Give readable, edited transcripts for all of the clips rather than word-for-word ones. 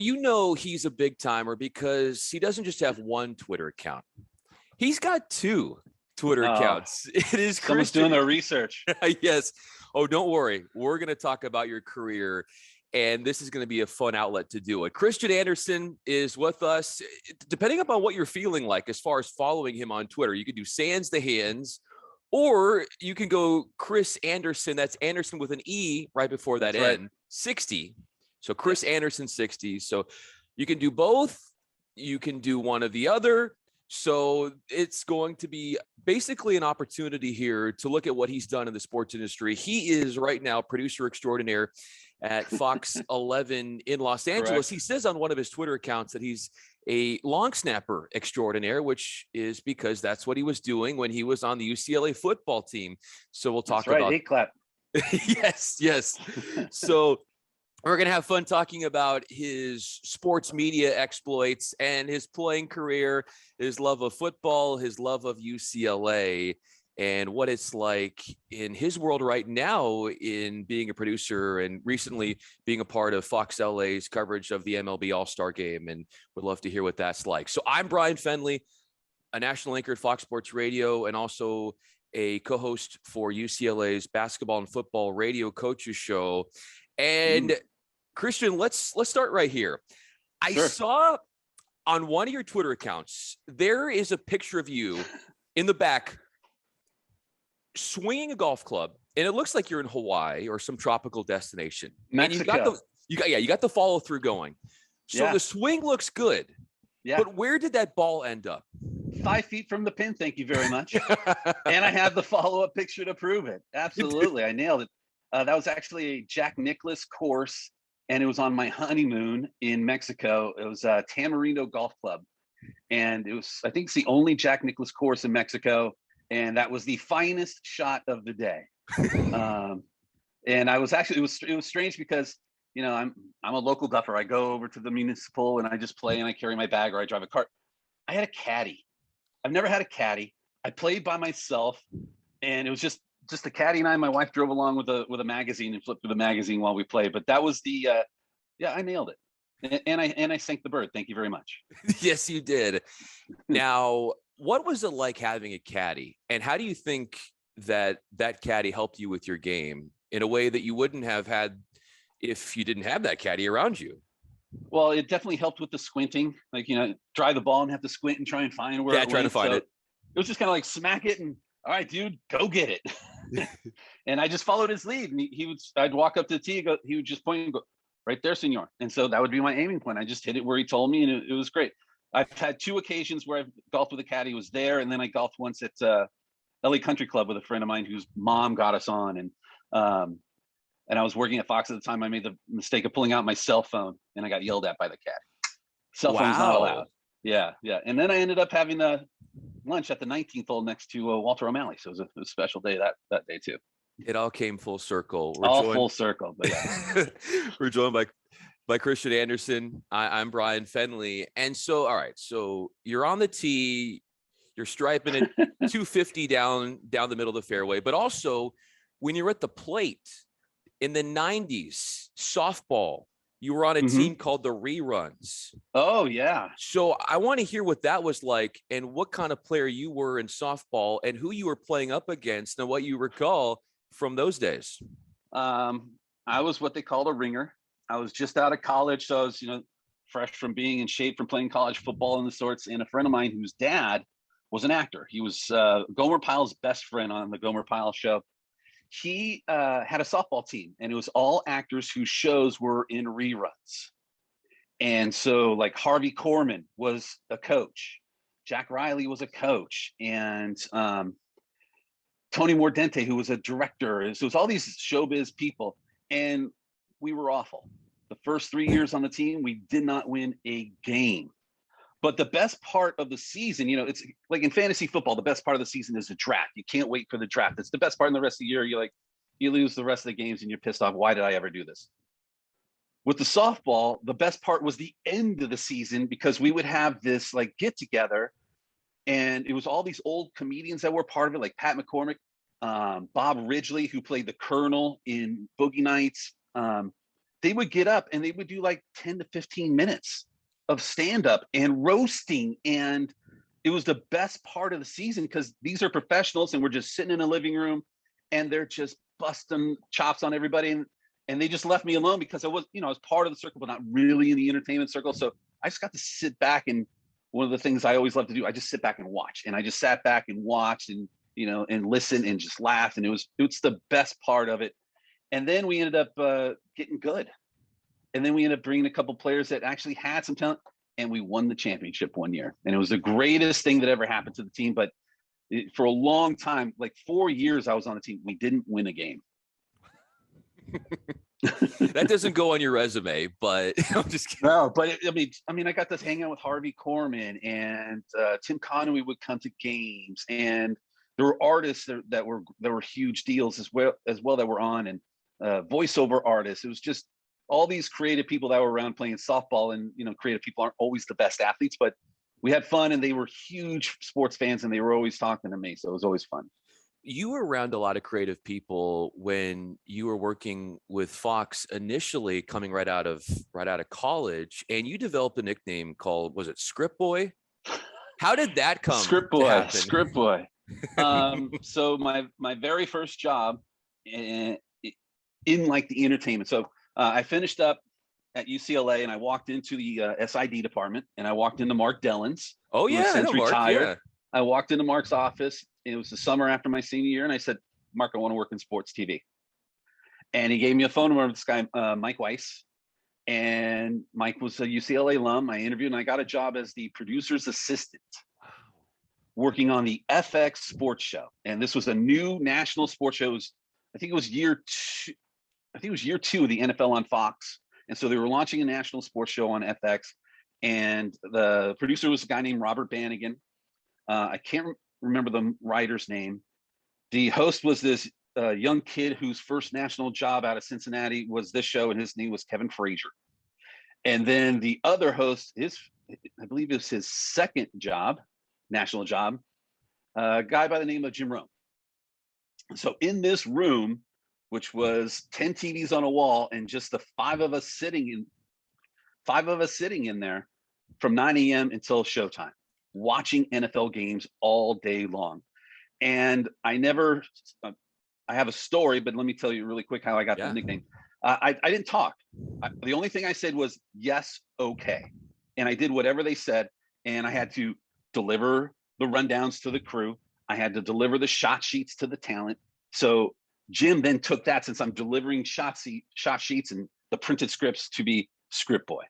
He's a big timer because he doesn't just have one Twitter account. He's got two Twitter accounts. It is someone's doing their research. Yes. Oh, don't worry. We're going to talk about your career, and this is going to be a fun outlet to do it. Christian Andersen is with us. Depending upon what you're feeling like as far as following him on Twitter, you can do Sans the Hands, or you can go Chris Andersen. That's Andersen with an E right before that N. Right. 60. So Chris Andersen 60. So you can do both. You can do one or the other. So it's going to be basically an opportunity here to look at what he's done in the sports industry. He is right now producer extraordinaire at Fox 11 in Los Angeles. Correct. He says on one of his Twitter accounts that he's a long snapper extraordinaire, which is because that's what he was doing when he was on the UCLA football team. So we'll talk about. Hey, clap. Yes. So we're going to have fun talking about his sports media exploits and his playing career, his love of football, his love of UCLA, and what it's like in his world right now in being a producer and recently being a part of Fox LA's coverage of the MLB AllStar Game. And would love to hear what that's like. So I'm Bryan Fenley, a national anchor at Fox Sports Radio and also a co-host for UCLA's basketball and football radio coaches show. And Christian, let's start right here. I saw on one of your Twitter accounts, there is a picture of you in the back swinging a golf club, and it looks like you're in Hawaii or some tropical destination. Mexico. And you got the follow through going. So the swing looks good. Yeah. But where did that ball end up? 5 feet from the pin. Thank you very much. And I have the follow-up picture to prove it. Absolutely. I nailed it. That was actually a Jack Nicklaus course. And it was on my honeymoon in Mexico. It was a Tamarindo Golf Club. And it was, I think it's the only Jack Nicklaus course in Mexico. And that was the finest shot of the day. And I was actually, it was strange because, you know, I'm a local golfer. I go over to the municipal and I just play and I carry my bag or I drive a cart. I had a caddy. I've never had a caddy. I played by myself and it was just a caddy and I, my wife drove along with a magazine and flipped through the magazine while we played. But that was the, I nailed it. And I sank the bird. Thank you very much. Yes, you did. Now, what was it like having a caddy? And how do you think that caddy helped you with your game in a way that you wouldn't have had if you didn't have that caddy around you? Well, it definitely helped with the squinting, like, you know, drive the ball and have to squint and try and find where trying to find it. It was just kind of like smack it and all right, dude, go get it. And I just followed his lead. And I'd walk up to the tee, he would just point and go, right there, senor. And so that would be my aiming point. I just hit it where he told me, and it was great. I've had 2 occasions where I've golfed with a caddy. Was there, and then I golfed once at LA Country Club with a friend of mine whose mom got us on, and I was working at Fox at the time. I made the mistake of pulling out my cell phone, and I got yelled at by the caddy. Cell phone's not allowed. Yeah. And then I ended up having lunch at the 19th hole next to Walter O'Malley. So it was a special day that day too. It all came full circle. Full circle. But yeah. We're joined by Christian Andersen. I'm Bryan Fenley. And so, all right. So you're on the tee, you're striping it 250 down the middle of the fairway. But also when you're at the plate in the 90s, softball, you were on a team called the Reruns. Oh, yeah. So I want to hear what that was like and what kind of player you were in softball and who you were playing up against and what you recall from those days. I was what they called a ringer. I was just out of college. So I was, fresh from being in shape from playing college football and the sorts. And a friend of mine whose dad was an actor. He was Gomer Pyle's best friend on the Gomer Pyle show. He had a softball team, and it was all actors whose shows were in reruns. And so like Harvey Korman was a coach. Jack Riley was a coach. And Tony Mordente, who was a director. So it was all these showbiz people. And we were awful. The first 3 years on the team, we did not win a game. But the best part of the season, it's like in fantasy football, the best part of the season is the draft. You can't wait for the draft. It's the best part in the rest of the year. You lose the rest of the games and you're pissed off. Why did I ever do this? With the softball, the best part was the end of the season because we would have this like get together and it was all these old comedians that were part of it, like Pat McCormick, Bob Ridgely, who played the Colonel in Boogie Nights, they would get up and they would do like 10 to 15 minutes of stand-up and roasting. And it was the best part of the season because these are professionals and we're just sitting in a living room and they're just busting chops on everybody. And they just left me alone because I was, I was part of the circle, but not really in the entertainment circle. So I just got to sit back. And one of the things I always love to do, I just sit back and watch. And I just sat back and watched and, and listened and just laughed. And it's the best part of it. And then we ended up getting good. And then we ended up bringing a couple players that actually had some talent, and we won the championship one year. And it was the greatest thing that ever happened to the team. But for a long time, like 4 years I was on the team, we didn't win a game. That doesn't go on your resume, but I'm just kidding. No, but I got to hang out with Harvey Korman, and Tim Conway would come to games, and there were artists that were huge deals as well that were on, and voiceover artists. It was just all these creative people that were around playing softball. And creative people aren't always the best athletes, but we had fun, and they were huge sports fans, and they were always talking to me, so it was always fun. You were around a lot of creative people when you were working with Fox initially, coming right out of college, and you developed a nickname called, was it Script Boy? How did that come? Script Boy. So my very first job in like the entertainment. So I finished up at UCLA, and I walked into the SID department, and I walked into Mark Dellins. Oh yeah, since retired. Yeah. I walked into Mark's office. It was the summer after my senior year, and I said, "Mark, I want to work in sports TV." And he gave me a phone number of this guy, Mike Weiss. And Mike was a UCLA alum. I interviewed, and I got a job as the producer's assistant, working on the FX sports show. And this was a new national sports show. I think it was year two of the NFL on Fox. And so they were launching a national sports show on FX. And the producer was a guy named Robert Bannigan. I can't remember the writer's name. The host was this young kid whose first national job out of Cincinnati was this show, and his name was Kevin Frazier. And then the other host, I believe it was his second national job, a guy by the name of Jim Rome. So in this room, which was 10 TVs on a wall, and just the five of us sitting in there from 9 a.m. until showtime, watching NFL games all day long. And I have a story, but let me tell you really quick how I got the nickname. I didn't talk. The only thing I said was, yes, okay. And I did whatever they said. And I had to deliver the rundowns to the crew. I had to deliver the shot sheets to the talent. So Jim then took that, since I'm delivering shot sheets and the printed scripts, to be Script Boy.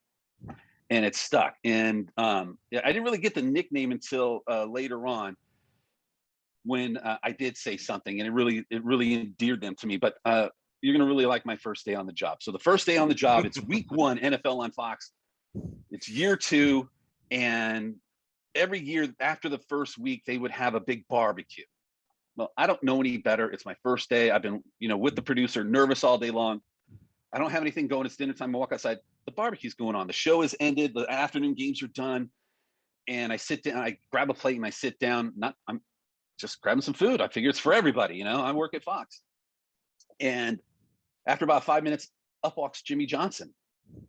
And it stuck. And I didn't really get the nickname until later on, when I did say something, and it really endeared them to me. But you're going to really like my first day on the job. So the first day on the job, it's week 1, NFL on Fox. It's year 2. And every year after the first week, they would have a big barbecue. Well, I don't know any better. It's my first day. I've been, with the producer, nervous all day long. I don't have anything going. It's dinner time. I walk outside. The barbecue's going on. The show has ended. The afternoon games are done. And I sit down, I grab a plate, and I sit down. I'm just grabbing some food. I figure it's for everybody. I work at Fox. And after about 5 minutes, up walks Jimmy Johnson.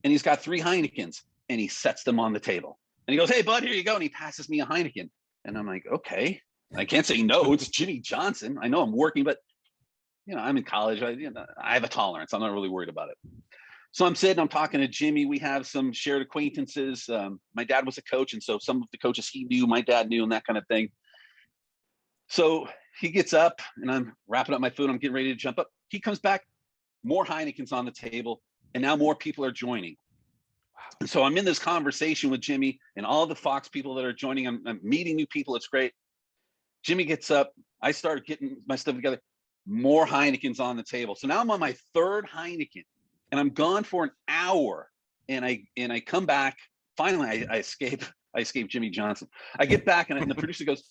And he's got 3 Heinekens, and he sets them on the table. And he goes, "Hey, bud, here you go." And he passes me a Heineken. And I'm like, okay. I can't say no. It's Jimmy Johnson. I know I'm working, but I'm in college. I have a tolerance. I'm not really worried about it. So I'm sitting, I'm talking to Jimmy. We have some shared acquaintances. My dad was a coach, and so some of the coaches he knew, my dad knew, and that kind of thing. So he gets up, and I'm wrapping up my food. I'm getting ready to jump up. He comes back, more Heinekens on the table, and now more people are joining. And so I'm in this conversation with Jimmy and all the Fox people that are joining. I'm meeting new people. It's great. Jimmy gets up. I start getting my stuff together. More Heinekens on the table. So now I'm on my 3rd Heineken, and I'm gone for an hour. And I come back. Finally, I escape Jimmy Johnson. I get back, and the producer goes,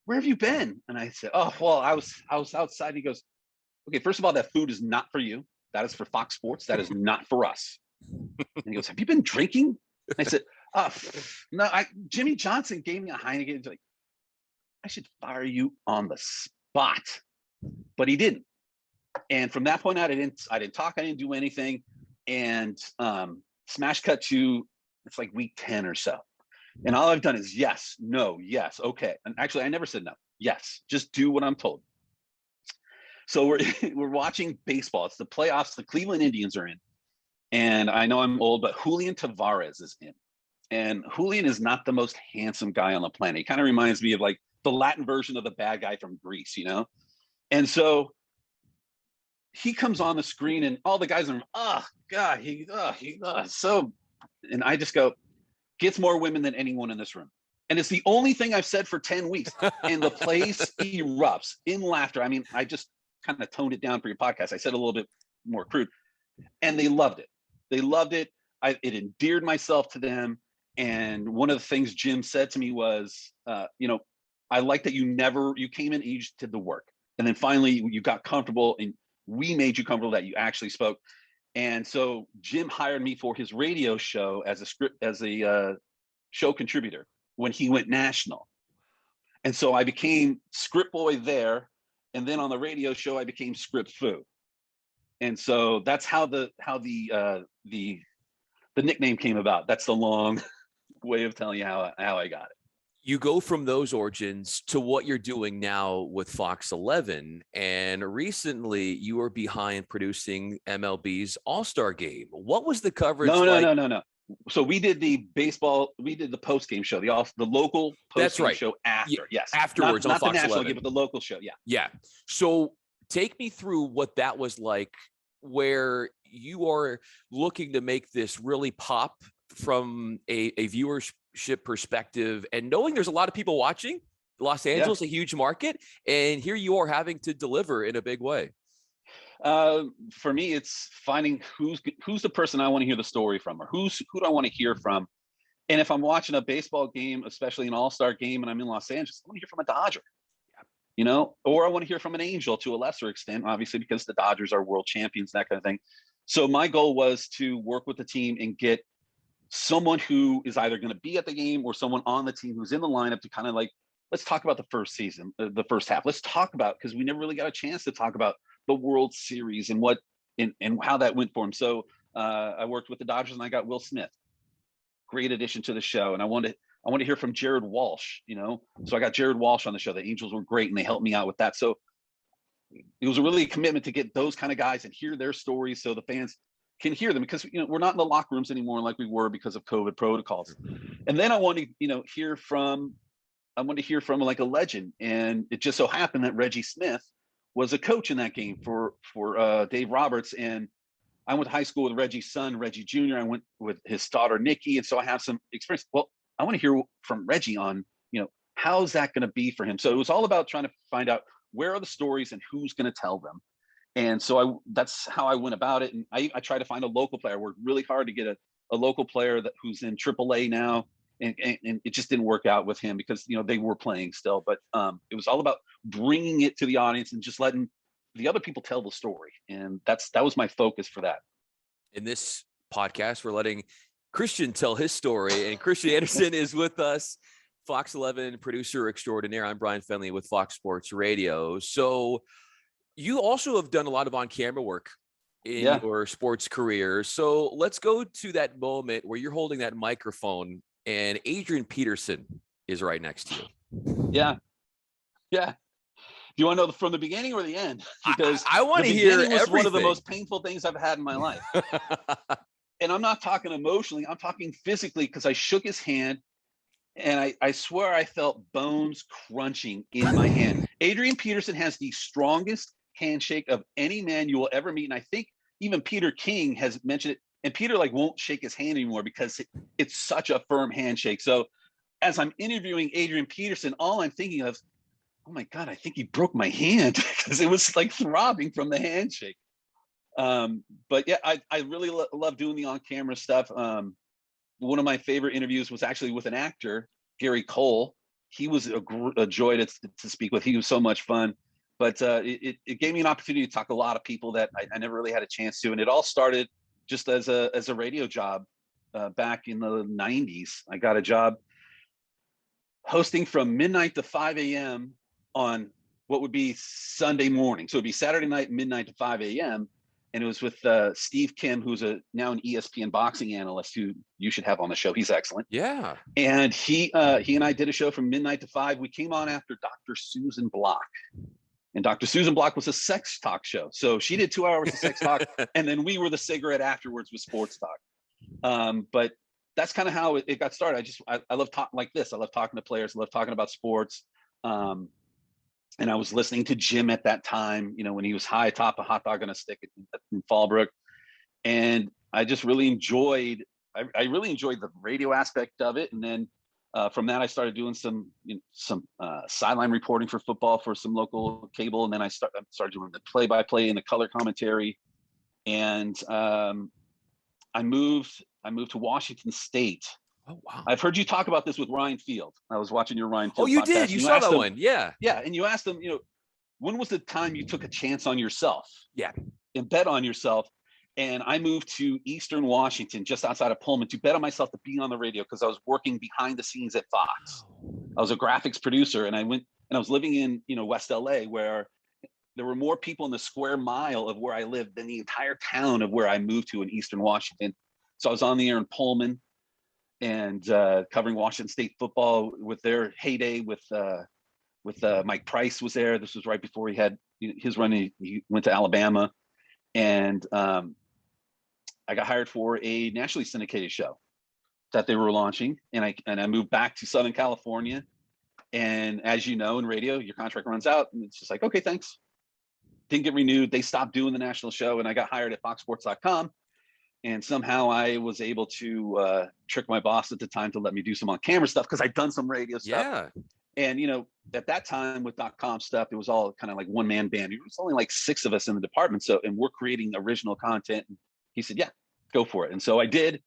"Where have you been?" And I said, "Oh, well, I was outside." He goes, "Okay, first of all, that food is not for you. That is for Fox Sports. That is not for us." And he goes, "Have you been drinking?" I said, "No, Jimmy Johnson gave me a Heineken." He's like, "I should fire you on the spot." But he didn't. And from that point out, I didn't talk. I didn't do anything. And smash cut to, it's like week 10 or so. And all I've done is yes, no, yes, okay. And actually, I never said no. Yes, just do what I'm told. So we're watching baseball. It's the playoffs. The Cleveland Indians are in. And I know I'm old, but Julian Tavares is in. And Julian is not the most handsome guy on the planet. He kind of reminds me of like the Latin version of the bad guy from Greece, you know? And so he comes on the screen and all the guys are, oh God, so, and I just go, gets more women than anyone in this room. And it's the only thing I've said for 10 weeks. And the place erupts in laughter. I mean, I just kind of toned it down for your podcast. I said a little bit more crude, and they loved it. They loved it. It endeared myself to them. And one of the things Jim said to me was, I like that you came in and you just did the work. And then finally you got comfortable and we made you comfortable that you actually spoke. And so Jim hired me for his radio show as a show contributor when he went national. And so I became script boy there. And then on the radio show, I became script foo. And so that's how the nickname came about. That's the long way of telling you how I got it. You go from those origins to what you're doing now with Fox 11. And recently you were behind producing MLB's AllStar Game. What was the coverage like? No. So we did the post-game show, the local post-game show after. Yes. Afterwards on not Fox the national 11. game, but the local show. Yeah. Yeah. So take me through what that was like, where you are looking to make this really pop from a viewership perspective, and knowing there's a lot of people watching. Los Angeles, a huge market, and here you are having to deliver in a big way. For me, it's finding who's the person I want to hear the story from, or who do I want to hear from. And if I'm watching a baseball game, especially an all-star game, and I'm in Los Angeles, I want to hear from a Dodger, or I want to hear from an Angel to a lesser extent, obviously, because the Dodgers are world champions, that kind of thing. So my goal was to work with the team and get someone who is either going to be at the game or someone on the team who's in the lineup to kind of like, let's talk about the first season, the first half. Let's talk about, because we never really got a chance to talk about the World Series and and how that went for him. So I worked with the Dodgers and I got Will Smith. Great addition to the show. And I want to hear from Jared Walsh, So I got Jared Walsh on the show. The Angels were great and they helped me out with that. So it was really a commitment to get those kind of guys and hear their stories so the fans can hear them, because we're not in the locker rooms anymore like we were because of COVID protocols. And then I want to hear from like a legend, and it just so happened that Reggie Smith was a coach in that game for Dave Roberts, and I went to high school with Reggie's son, Reggie Jr. I went with his daughter Nikki, and so I have some experience. Well, I want to hear from Reggie on how's that going to be for him. So it was all about trying to find out where are the stories and who's going to tell them. And so that's how I went about it. And I tried to find a local player. I worked really hard to get a local player who's in AAA now. And it just didn't work out with him because, they were playing still. But it was all about bringing it to the audience and just letting the other people tell the story. And that was my focus for that. In this podcast, we're letting Christian tell his story. And Christian Andersen is with us, Fox 11 producer extraordinaire. I'm Bryan Fenley with Fox Sports Radio. So you also have done a lot of on-camera work in your sports career. So let's go to that moment where you're holding that microphone and Adrian Peterson is right next to you. Yeah. Do you want to know from the beginning or the end? Because I want to hear everything. It was one of the most painful things I've had in my life. And I'm not talking emotionally. I'm talking physically, because I shook his hand and I swear I felt bones crunching in my hand. Adrian Peterson has the strongest handshake of any man you will ever meet, and I think even Peter King has mentioned it, and Peter won't shake his hand anymore because it's such a firm handshake. So as I'm interviewing Adrian Peterson, all I'm thinking of, oh my God, I think he broke my hand, because it was like throbbing from the handshake. But yeah, I really love doing the on-camera stuff. One of my favorite interviews was actually with an actor, Gary Cole. He was a joy to speak with. He was so much fun. But it gave me an opportunity to talk to a lot of people that I never really had a chance to. And it all started just as a radio job back in the 90s. I got a job hosting from midnight to 5 a.m. on what would be Sunday morning. So it'd be Saturday night, midnight to 5 a.m. and it was with Steve Kim, who's now an ESPN boxing analyst who you should have on the show. He's excellent. Yeah. And he and I did a show from midnight to 5. We came on after Dr. Susan Block. And Dr. Susan Block was a sex talk show. So she did 2 hours of sex talk, and then we were the cigarette afterwards with sports talk. But that's kind of how it got started. I love talking like this. I love talking to players. I love talking about sports. And I was listening to Jim at that time, when he was high atop a hot dog on a stick in Fallbrook. And I just really enjoyed, I really enjoyed the radio aspect of it. And then from that, I started doing some sideline reporting for football for some local cable. And then I started doing the play-by-play and the color commentary. And I moved to Washington State. Oh, wow. I've heard you talk about this with Ryan Field. I was watching your Ryan Field podcast. You did. You saw that one. Yeah. Yeah. And you asked him, when was the time you took a chance on yourself? Yeah. And bet on yourself. And I moved to Eastern Washington, just outside of Pullman, to bet on myself to be on the radio because I was working behind the scenes at Fox. I was a graphics producer, and I was living in, West LA, where there were more people in the square mile of where I lived than the entire town of where I moved to in Eastern Washington. So I was on the air in Pullman and covering Washington State football with their heyday with Mike Price was there. This was right before he had his run. He went to Alabama, and I got hired for a nationally syndicated show that they were launching, and I moved back to Southern California. And as you know, in radio, your contract runs out, and it's just like, okay, thanks. Didn't get renewed. They stopped doing the national show, and I got hired at foxsports.com. And somehow I was able to trick my boss at the time to let me do some on-camera stuff because I'd done some radio stuff. Yeah. And, at that time with .com stuff, it was all kind of like one-man band. It was only like 6 of us in the department. And we're creating original content. And he said, yeah, go for it. And so I did.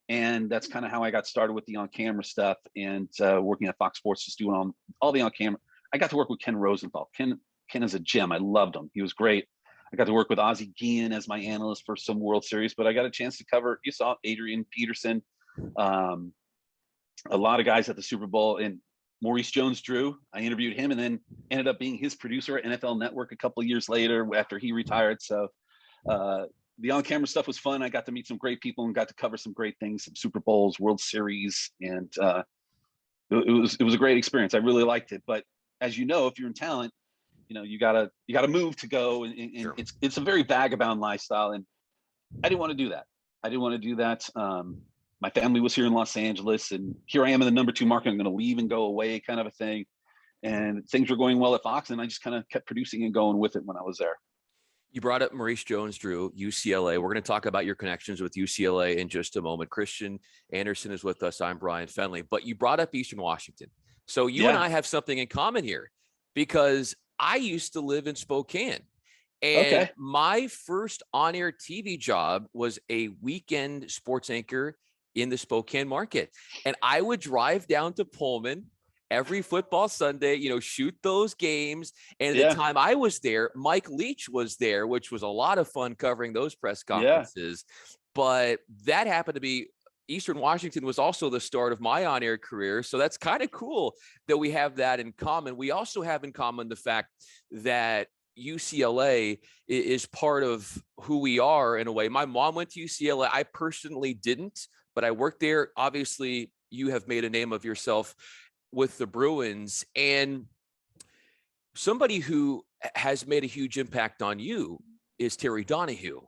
And that's kind of how I got started with the on-camera stuff and working at Fox Sports, just doing all the on-camera. I got to work with Ken Rosenthal. Ken is a gem. I loved him. He was great. I got to work with Ozzie Guillen as my analyst for some World Series, but I got a chance to cover, you saw Adrian Peterson, a lot of guys at the Super Bowl, and Maurice Jones-Drew. I interviewed him and then ended up being his producer at NFL Network a couple of years later after he retired. So the on-camera stuff was fun. I got to meet some great people and got to cover some great things, some Super Bowls, World Series, and it was a great experience. I really liked it. But as you know, if you're in talent, you gotta move to go, and sure. It's a very vagabond lifestyle, and I didn't want to do that. My family was here in Los Angeles, and here I am in the number 2 market. I'm going to leave and go away, kind of a thing. And things were going well at Fox, and I just kind of kept producing and going with it when I was there. You brought up Maurice Jones-Drew, UCLA. We're going to talk about your connections with UCLA in just a moment. Christian Andersen is with us. I'm Bryan Fenley. But you brought up Eastern Washington. So you and I have something in common here, because I used to live in Spokane, and my first on-air TV job was a weekend sports anchor in the Spokane market. And I would drive down to Pullman every football Sunday, shoot those games. And at the time I was there, Mike Leach was there, which was a lot of fun covering those press conferences. But that happened to be Eastern Washington was also the start of my on-air career. So that's kind of cool that we have that in common. We also have in common the fact that UCLA is part of who we are in a way. My mom went to UCLA. I personally didn't, but I worked there. Obviously, you have made a name of yourself with the Bruins, and somebody who has made a huge impact on you is Terry Donahue,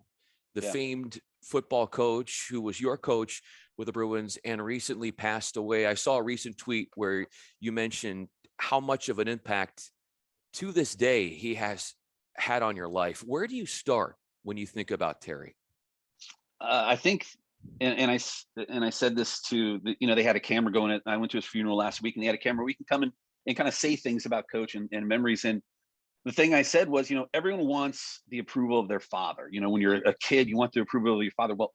the famed football coach who was your coach with the Bruins and recently passed away. I saw a recent tweet where you mentioned how much of an impact to this day he has had on your life. Where do you start when you think about Terry? I think, and I said this to they had a camera going. I went to his funeral last week, and they had a camera. We can come in and kind of say things about Coach and memories. And the thing I said was, everyone wants the approval of their father. When you're a kid, you want the approval of your father. Well,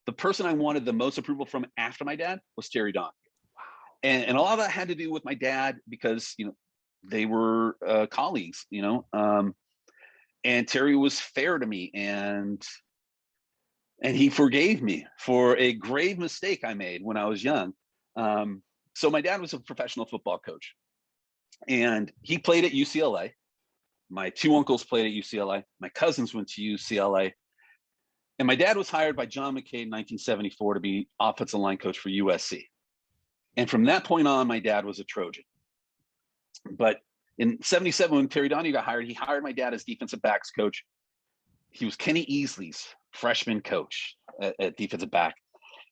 the person I wanted the most approval from after my dad was Terry Donahue. Wow. And a lot of that had to do with my dad because, they were colleagues, and Terry was fair to me, and he forgave me for a grave mistake I made when I was young. So my dad was a professional football coach, and he played at UCLA. My 2 uncles played at UCLA. My cousins went to UCLA. And my dad was hired by John McKay in 1974 to be offensive line coach for USC. And from that point on, my dad was a Trojan. But in 77, when Terry Donahue got hired, he hired my dad as defensive backs coach. He was Kenny Easley's freshman coach at defensive back.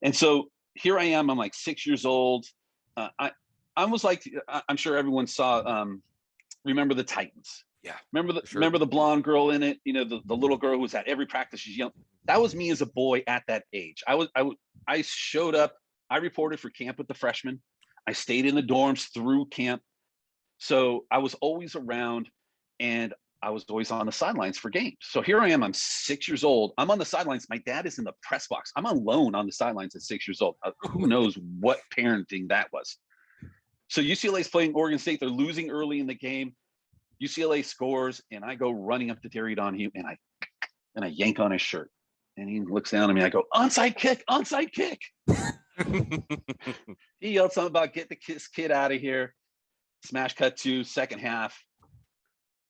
And so here I am, I'm like 6 years old. I was like, I'm sure everyone saw, Remember the Titans. Yeah. Remember the blonde girl in it, the little girl who was at every practice. She's young. That was me as a boy at that age. I showed up, I reported for camp with the freshmen. I stayed in the dorms through camp. So I was always around, and I was always on the sidelines for games. So here I am, I'm 6 years old. I'm on the sidelines. My dad is in the press box. I'm alone on the sidelines at 6 years old. Who knows what parenting that was. So UCLA is playing Oregon State. They're losing early in the game. UCLA scores, and I go running up to Terry Donahue, and I yank on his shirt. And he looks down at me. I go, onside kick, onside kick. He yelled something about get this kid out of here. Smash cut to second half.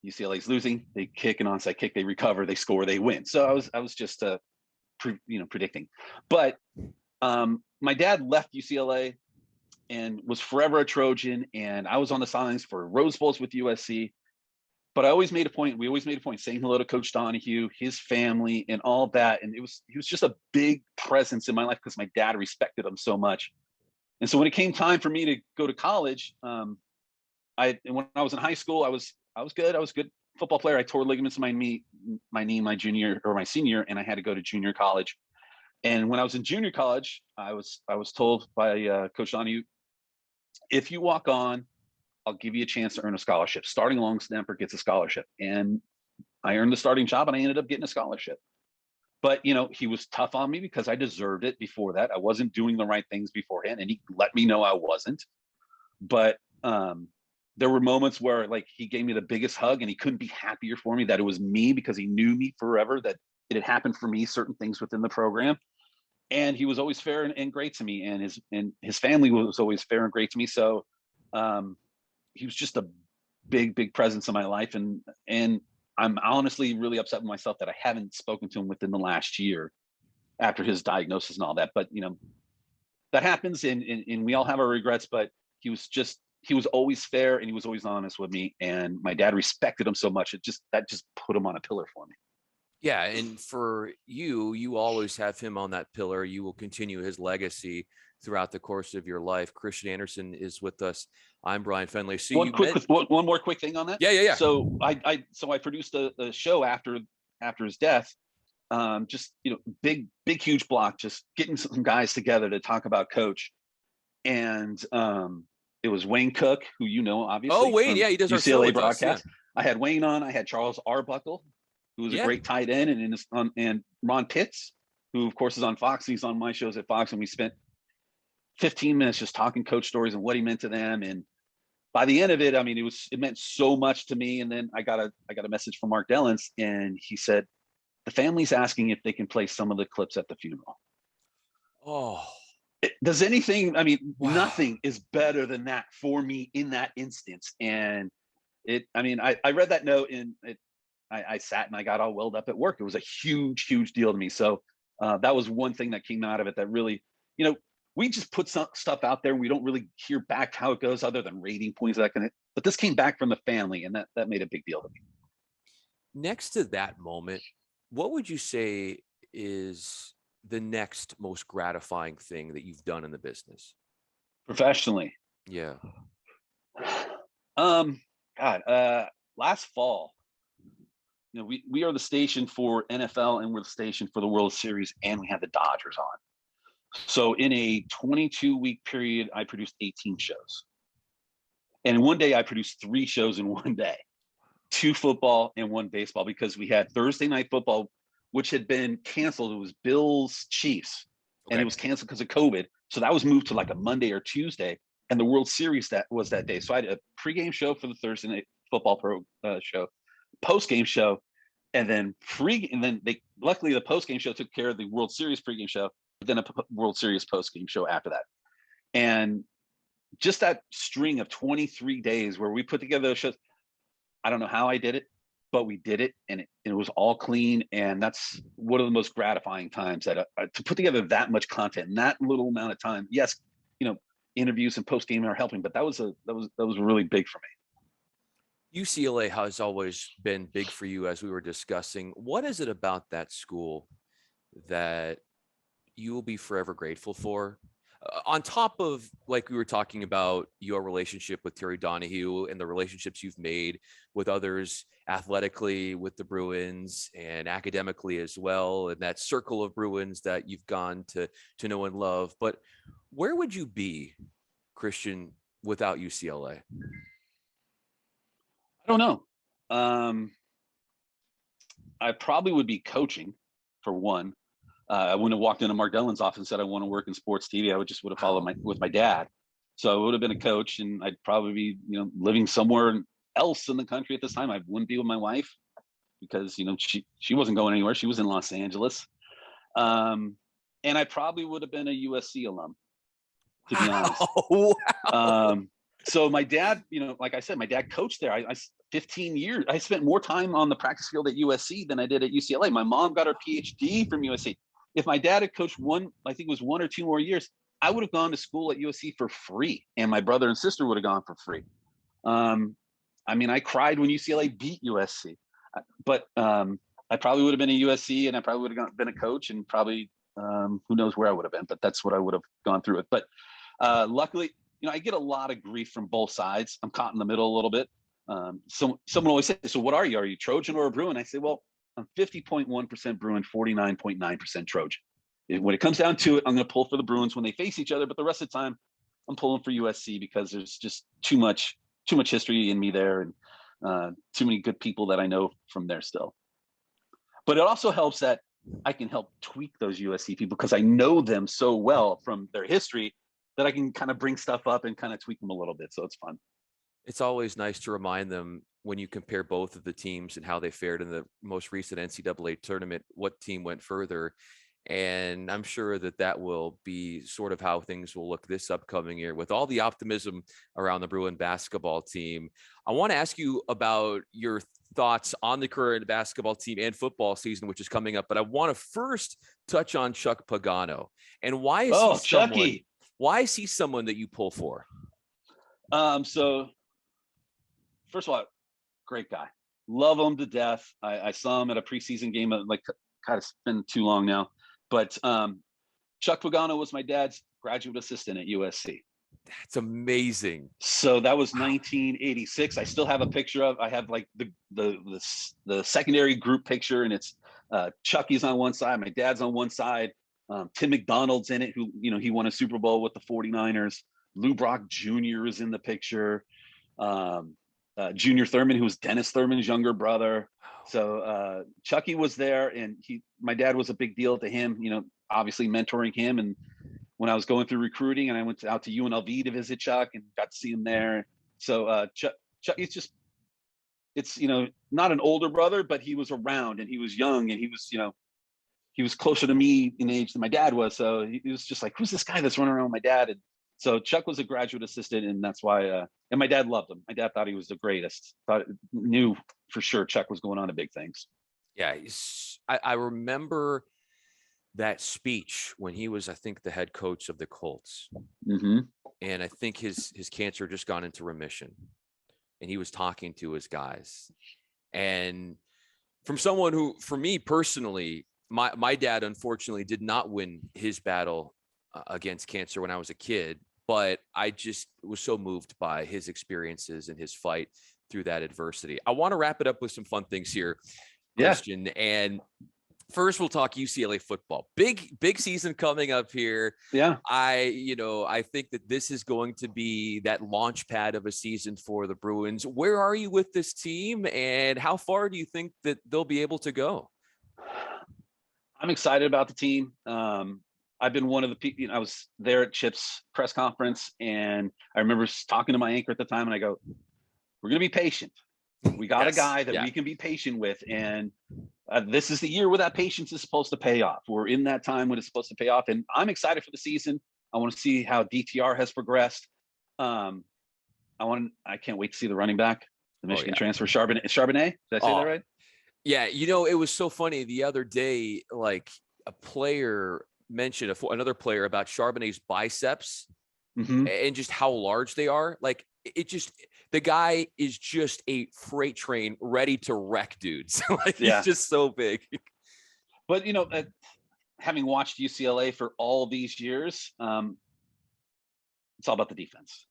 UCLA's losing. They kick an onside kick. They recover. They score. They win. So I was just predicting. But my dad left UCLA and was forever a Trojan. And I was on the sidelines for Rose Bowls with USC. But I always made a point. We always made a point saying hello to Coach Donahue, his family, and all that. And he was just a big presence in my life because my dad respected him so much. And so when it came time for me to go to college, when I was in high school, I was good. I was a good football player. I tore ligaments in my knee my junior or my senior, and I had to go to junior college. And when I was in junior college, I was told by Coach Donahue, if you walk on, I'll give you a chance to earn a scholarship. Starting long snapper gets a scholarship. And I earned the starting job, and I ended up getting a scholarship. But, he was tough on me because I deserved it before that. I wasn't doing the right things beforehand, and he let me know I wasn't. But there were moments where, like, he gave me the biggest hug, and he couldn't be happier for me that it was me, because he knew me forever, that it had happened for me, certain things within the program. And he was always fair and great to me, and his family was always fair and great to me. So he was just a big presence in my life. And I'm honestly really upset with myself that I haven't spoken to him within the last year after his diagnosis and all that. But, that happens, and we all have our regrets, but he was always fair, and he was always honest with me. And my dad respected him so much. That just put him on a pillar for me. Yeah. And for you always have him on that pillar. You will continue his legacy throughout the course of your life. Christian Andersen is with us. I'm Bryan Fenley. So one more quick thing on that. Yeah. So I produced a show after his death. Big, huge block, just getting some guys together to talk about Coach. And it was Wayne Cook, who obviously. Oh, Wayne, yeah, he does UCLA our show broadcast. Yeah. I had Wayne on. I had Charles Arbuckle, who was a great tight end, and Ron Pitts, who of course is on Fox. He's on my shows at Fox, and we spent 15 minutes just talking Coach stories and what he meant to them. And by the end of it, I mean, it meant so much to me. And then I got a message from Mark Dellens, and he said, the family's asking if they can play some of the clips at the funeral. Oh, does anything, wow. Nothing is better than that for me in that instance. And I read that note, and I sat and I got all welled up at work. It was a huge deal to me. So that was one thing that came out of it that really, we just put some stuff out there, and we don't really hear back how it goes other than rating points, but this came back from the family, and that made a big deal to me. Next to that moment, what would you say is the next most gratifying thing that you've done in the business? Professionally? Yeah. Last fall, we are the station for NFL, and we're the station for the World Series, and we have the Dodgers on. So in a 22-week period, I produced 18 shows. And one day I produced 3 shows in one day, 2 football and 1 baseball, because we had Thursday night football, which had been canceled. It was Bills Chiefs, and it was canceled because of COVID. So that was moved to like a Monday or Tuesday, and the World Series that was that day. So I had a pregame show for the Thursday night football show, postgame show, and then luckily the postgame show took care of the World Series pregame show, but then a World Series postgame show after that. And just that string of 23 days where we put together those shows, I don't know how I did it. but we did it, and it was all clean. And that's one of the most gratifying times that to put together that much content in that little amount of time. Yes, interviews and post game are helping, but that was really big for me. UCLA has always been big for you, as we were discussing. What is it about that school that you will be forever grateful for? On top of, like we were talking about, your relationship with Terry Donahue and the relationships you've made with others athletically with the Bruins and academically as well, and that circle of Bruins that you've gone to know and love. But where would you be, Christian, without UCLA? I don't know. I probably would be coaching, for one. I wouldn't have walked into Mark Dillon's office and said I want to work in sports TV. I would have followed with my dad. So I would have been a coach, and I'd probably be living somewhere else in the country at this time. I wouldn't be with my wife because she wasn't going anywhere. She was in Los Angeles, and I probably would have been a USC alum, to be honest. Wow. So my dad, like I said, my dad coached there. I 15 years. I spent more time on the practice field at USC than I did at UCLA. My mom got her PhD from USC. If my dad had coached I think it was 1 or 2 more years, I would have gone to school at USC for free, and my brother and sister would have gone for free. I cried when UCLA beat USC, but I probably would have been a USC, and I probably would have been a coach, and probably who knows where I would have been, but that's what I would have gone through it. But luckily, I get a lot of grief from both sides. I'm caught in the middle a little bit. Someone always says, so what are you? Are you Trojan or a Bruin? I say, well, I'm 50.1% Bruin, 49.9% Trojan. When it comes down to it, I'm going to pull for the Bruins when they face each other, but the rest of the time, I'm pulling for USC because there's just too much history in me there, and too many good people that I know from there still. But it also helps that I can help tweak those USC people because I know them so well from their history that I can kind of bring stuff up and kind of tweak them a little bit. So it's fun. It's always nice to remind them, when you compare both of the teams and how they fared in the most recent NCAA tournament, what team went further. And I'm sure that will be sort of how things will look this upcoming year with all the optimism around the Bruin basketball team. I want to ask you about your thoughts on the current basketball team and football season, which is coming up. But I want to first touch on Chuck Pagano, and why is he someone that you pull for? So first of all, great guy. Love him to death. I saw him at a preseason game, kind of been too long now. But Chuck Pagano was my dad's graduate assistant at USC. That's amazing. So that was 1986. I still have a picture I have like the secondary group picture, and it's Chucky's on one side, my dad's on one side. Tim McDonald's in it, who, he won a Super Bowl with the 49ers. Lou Brock Jr. is in the picture. Junior Thurman, who was Dennis Thurman's younger brother. So Chucky was there, and my dad was a big deal to him, obviously mentoring him. And when I was going through recruiting, and I went out to UNLV to visit Chuck and got to see him there. So Chuck, it's not an older brother, but he was around, and he was young, and he was closer to me in age than my dad was. So he was just like, who's this guy that's running around with my dad? And so Chuck was a graduate assistant, and that's why, and my dad loved him. My dad thought he was the greatest, knew for sure Chuck was going on to big things. Yeah. I remember that speech when he was, I think, the head coach of the Colts. Mm-hmm. And I think his cancer just gone into remission, and he was talking to his guys. And from someone who, for me personally, my dad unfortunately did not win his battle against cancer when I was a kid, but I just was so moved by his experiences and his fight through that adversity. I want to wrap it up with some fun things here, Christian. Yeah. And first, we'll talk UCLA football. Big season coming up here. Yeah. I think that this is going to be that launch pad of a season for the Bruins. Where are you with this team, and how far do you think that they'll be able to go? I'm excited about the team. I've been one of the people, I was there at Chip's press conference, and I remember talking to my anchor at the time, and I go, we're going to be patient. We got a guy that we can be patient with. And this is the year where that patience is supposed to pay off. We're in that time when it's supposed to pay off. And I'm excited for the season. I want to see how DTR has progressed. I can't wait to see the running back. the Michigan transfer, Charbonnet. Did I say that right? Yeah, it was so funny the other day. Like a player mentioned another player about Charbonnet's biceps and just how large they are. Like the guy is just a freight train ready to wreck dudes. Like he's just so big. But having watched UCLA for all these years, it's all about the defense.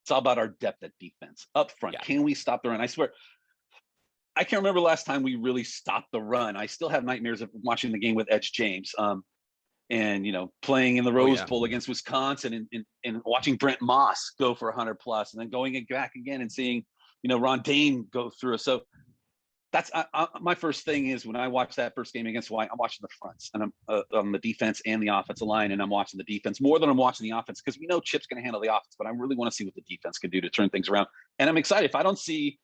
It's all about our depth at defense up front. Can we stop the run? I swear, I can't remember the last time we really stopped the run. I still have nightmares of watching the game with Edge James, and playing in the Rose Bowl against Wisconsin, and watching Brent Moss go for 100 plus, and then going back again and seeing Ron Dane go through. So that's my first thing is when I watch that first game against Hawaii, I'm watching the fronts, and I'm on the defense and the offensive line, and I'm watching the defense more than I'm watching the offense, because we know Chip's going to handle the offense, but I really want to see what the defense can do to turn things around. And I'm excited. If I don't see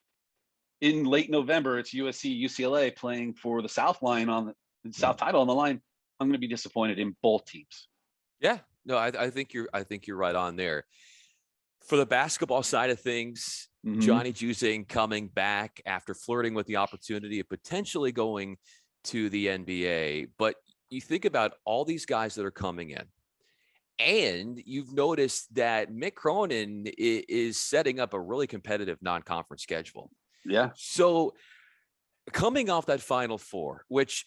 in late November, it's USC, UCLA playing for the South line on the South title on the line, I'm going to be disappointed in both teams. Yeah, no, I think you're right on there. For the basketball side of things, Johnny Juzang coming back after flirting with the opportunity of potentially going to the NBA. But you think about all these guys that are coming in, and you've noticed that Mick Cronin is setting up a really competitive non-conference schedule. Yeah. So coming off that Final Four, which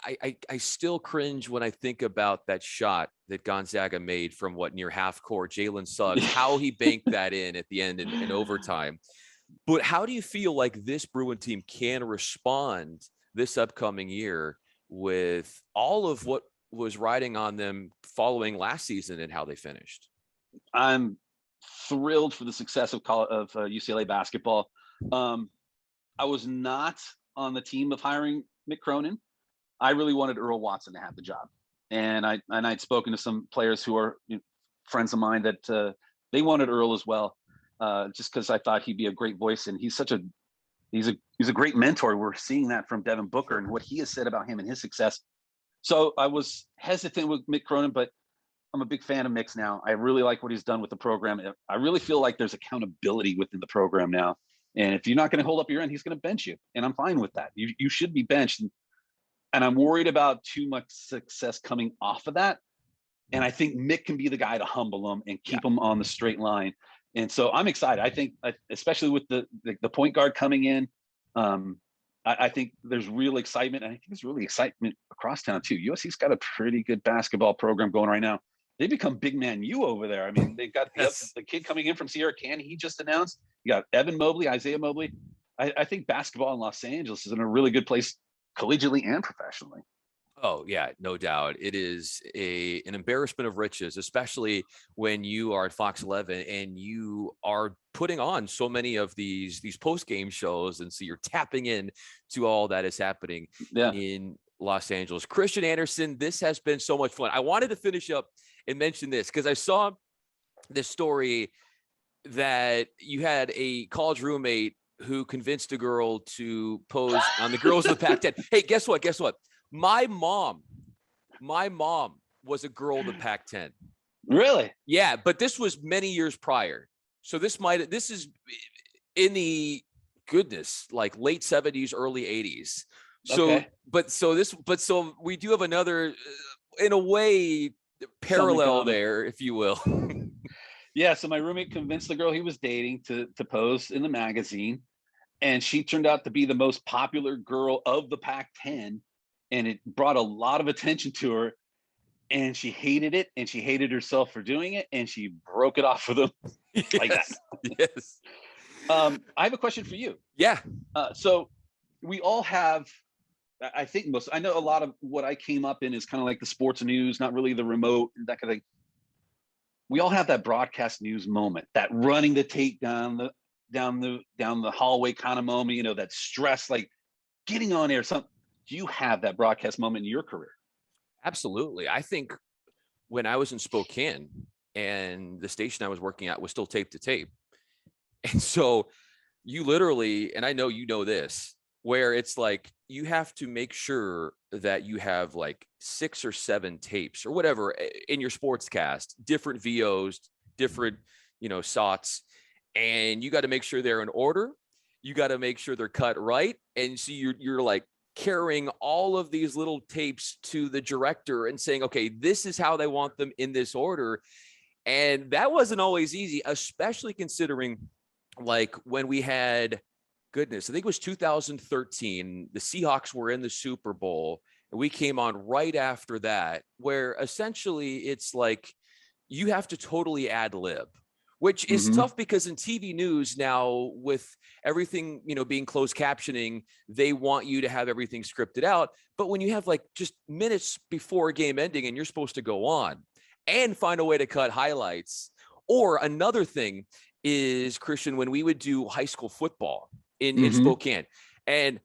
I still cringe when I think about that shot that Gonzaga made from near half court, Jalen Suggs, how he banked that in at the end in overtime. But how do you feel like this Bruin team can respond this upcoming year with all of what was riding on them following last season and how they finished? I'm thrilled for the success of UCLA basketball. I was not on the team of hiring Mick Cronin. I really wanted Earl Watson to have the job, and I'd spoken to some players who are friends of mine that they wanted Earl as well, just because I thought he'd be a great voice, and he's a great mentor. We're seeing that from Devin Booker and what he has said about him and his success. So I was hesitant with Mick Cronin, but I'm a big fan of Mick's now. I really like what he's done with the program. I really feel like there's accountability within the program now. And if you're not going to hold up your end, he's going to bench you. And I'm fine with that. You should be benched. And I'm worried about too much success coming off of that. And I think Mick can be the guy to humble him and keep him on the straight line. And so I'm excited. I think, especially with the point guard coming in, I think there's real excitement. And I think there's really excitement across town too. USC's got a pretty good basketball program going right now. They become big man U over there. I mean, they've got the kid coming in from Sierra Canyon. He just announced. You got Evan Mobley, Isaiah Mobley. I think basketball in Los Angeles is in a really good place, collegiately and professionally. Oh yeah, no doubt. It is an embarrassment of riches, especially when you are at Fox 11 and you are putting on so many of these post-game shows, and so you're tapping in to all that is happening in Los Angeles. Christian Andersen, this has been so much fun. I wanted to finish up and mention this because I saw this story that you had a college roommate who convinced a girl to pose on the girls of the Pac-10. Hey, guess what? My mom was a girl of the Pac-10. Really? Yeah, but this was many years prior. So this is in the like late 70s, early 80s. So, okay. So we do have another, in a way, parallel there, if you will. Yeah. So my roommate convinced the girl he was dating to pose in the magazine, and she turned out to be the most popular girl of the Pac-10, and it brought a lot of attention to her. And she hated it, and she hated herself for doing it, and she broke it off with him like that. Yes. I have a question for you. Yeah. So we all have, I know a lot of what I came up in is kind of like the sports news, not really the remote, that kind of thing. We all have that broadcast news moment, that running the tape down the hallway kind of moment, that stress, like getting on air. Do you have that broadcast moment in your career? Absolutely. I think when I was in Spokane and the station I was working at was still tape to tape. And so you literally, and I know you know this, where it's like you have to make sure that you have like 6 or 7 tapes or whatever in your sportscast, different VOs, different, SOTs, and you got to make sure they're in order. you got to make sure they're cut right. And so you're like carrying all of these little tapes to the director and saying, okay, this is how they want them in this order. And that wasn't always easy, especially considering like when we had, goodness, I think it was 2013, the Seahawks were in the Super Bowl and we came on right after that, where essentially it's like you have to totally ad lib, which is tough because in TV news now, with everything, being closed captioning, they want you to have everything scripted out. But when you have like just minutes before a game ending and you're supposed to go on and find a way to cut highlights. Or another thing is, Christian, when we would do high school football in Spokane, and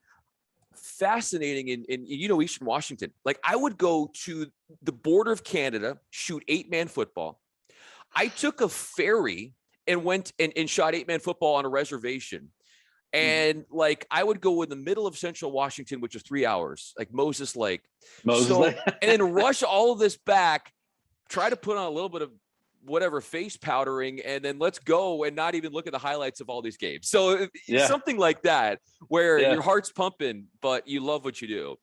fascinating in Eastern Washington, like I would go to the border of Canada, shoot 8-man football. I took a ferry and went and shot 8-man football on a reservation. And like, I would go in the middle of Central Washington, which is 3 hours, like Moses Lake. And then rush all of this back, try to put on a little bit of whatever face powdering, and then let's go and not even look at the highlights of all these games. So something like that, where your heart's pumping, but you love what you do.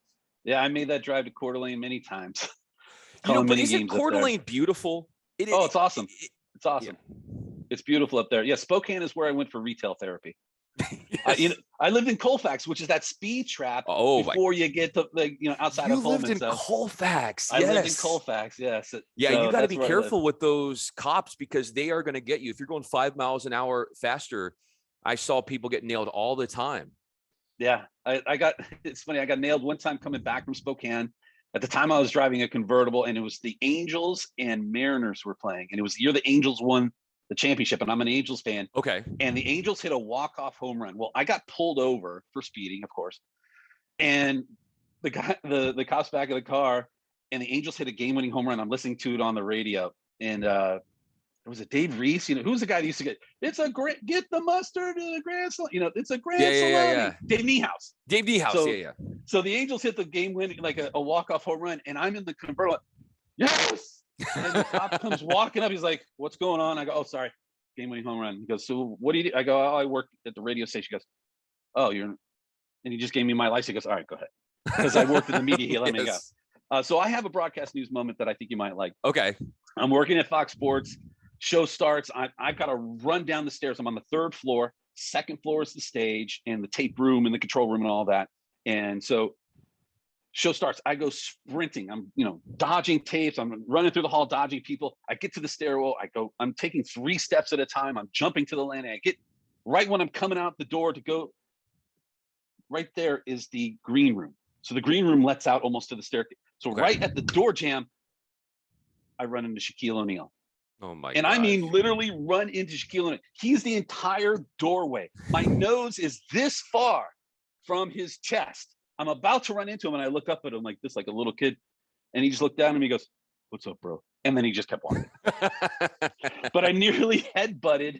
Yeah. I made that drive to Coeur d'Alene many times. But isn't Coeur d'Alene beautiful? It's awesome. It's awesome. Yeah. It's beautiful up there. Yeah. Spokane is where I went for retail therapy. Yes. I lived in Colfax, which is that speed trap before you get to outside of home. You lived in Colfax. I lived in Colfax. Yes. Yeah, so you got to be careful with those cops because they are going to get you. If you're going 5 miles an hour faster, I saw people get nailed all the time. Yeah, it's funny. I got nailed one time coming back from Spokane. At the time, I was driving a convertible, and it was the Angels and Mariners were playing, and it was the year the Angels won the championship, and I'm an Angels fan. Okay. And the Angels hit a walk-off home run. Well, I got pulled over for speeding, of course. And the guy, the cops back of the car, and the Angels hit a game-winning home run. I'm listening to it on the radio. And it was a Dave Reese. Who's the guy that used to get the mustard and the grand slam. It's a grand salami. Yeah. Dave Niehaus. Dave Niehaus, So the Angels hit the game-winning, like a walk-off home run, and I'm in the convertible. Yes! And the cop comes walking up. He's like, "What's going on?" I go, "Oh, sorry, game-winning home run." He goes, "So what do you do?" I go, "Oh, I work at the radio station." He goes, "Oh, you're," and he just gave me my license. He goes, "All right, go ahead," because I worked in the media. He let me go. So I have a broadcast news moment that I think you might like. Okay. I'm working at Fox Sports. Show starts. I've got to run down the stairs. I'm on the 3rd floor. 2nd floor is the stage and the tape room and the control room and all that. And so show starts. I go sprinting. I'm, dodging tapes. I'm running through the hall, dodging people. I get to the stairwell. I'm taking 3 steps at a time. I'm jumping to the landing. I get right when I'm coming out the door to go. Right there is the green room. So the green room lets out almost to the staircase. So right at the door jam, I run into Shaquille O'Neal. Oh my! And I mean, literally run into Shaquille O'Neal. He's the entire doorway. My nose is this far from his chest. I'm about to run into him, and I look up at him like this, like a little kid. And he just looked down at me and goes, "What's up, bro?" And then he just kept walking. But I nearly headbutted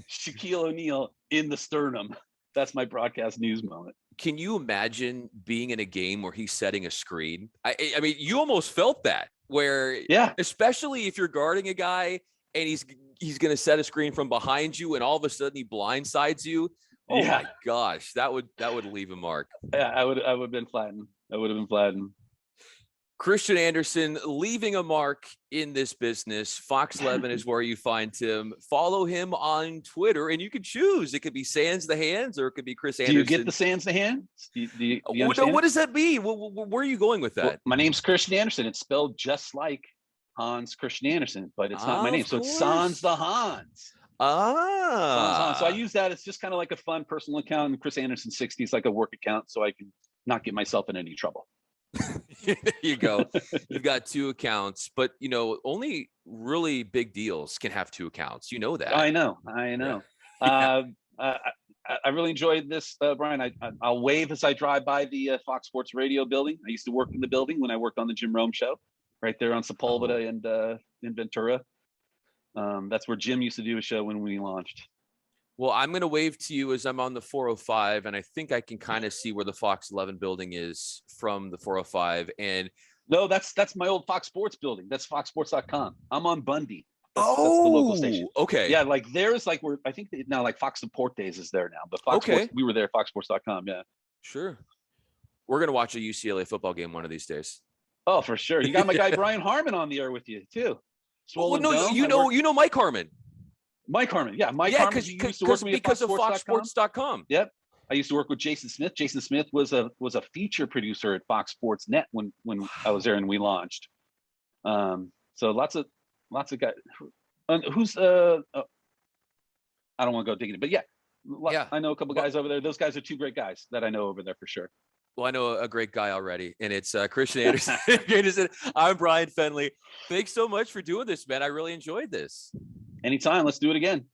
Shaquille O'Neal in the sternum. That's my broadcast news moment. Can you imagine being in a game where he's setting a screen? I mean, you almost felt that, where, especially if you're guarding a guy and he's going to set a screen from behind you, and all of a sudden he blindsides you. Oh my gosh, that would leave a mark. Yeah, I would have been flattened. I would have been flattened. Christian Andersen leaving a mark in this business. Fox 11 is where you find him. Follow him on Twitter, and you can choose. It could be Sans the Hands, or it could be Chris Andersen. Do you get the Sans the Hands? Do you what does that mean? Where are you going with that? Well, my name's Christian Andersen. It's spelled just like Hans Christian Andersen, but it's not my name. So it's Sans the Hans. So I use that. It's just kind of like a fun personal account. And Chris Andersen 60 is like a work account, so I can not get myself in any trouble. There you go. You've got 2 accounts, but only really big deals can have 2 accounts. You know that. I know. Yeah. I really enjoyed this, Brian. I'll wave as I drive by the Fox Sports Radio building. I used to work in the building when I worked on the Jim Rome show, right there on Sepulveda and in Ventura. That's where Jim used to do a show when we launched. Well, I'm going to wave to you as I'm on the 405, and I think I can kind of see where the Fox 11 building is from the 405. And no, that's my old Fox Sports building. That's foxsports.com. I'm on Bundy. That's the local station. Okay. Yeah, like there's like I think now like Fox Support Days is there now, but Fox Sports, we were there, foxsports.com. Yeah. Sure. We're gonna watch a UCLA football game one of these days. Oh, for sure. You got my guy Brian Harmon on the air with you too. Well, no, you know Mike Harmon. Mike Harmon, yeah, Mike Harmon. Because of foxsports.com. Yep. I used to work with Jason Smith. Jason Smith was a feature producer at Fox Sports Net when I was there and we launched. So lots of guys. Who's I don't want to go digging it, but yeah, I know a couple guys over there. Those guys are two great guys that I know over there for sure. Well, I know a great guy already, and it's Christian Andersen. I'm Bryan Fenley. Thanks so much for doing this, man. I really enjoyed this. Anytime. Let's do it again.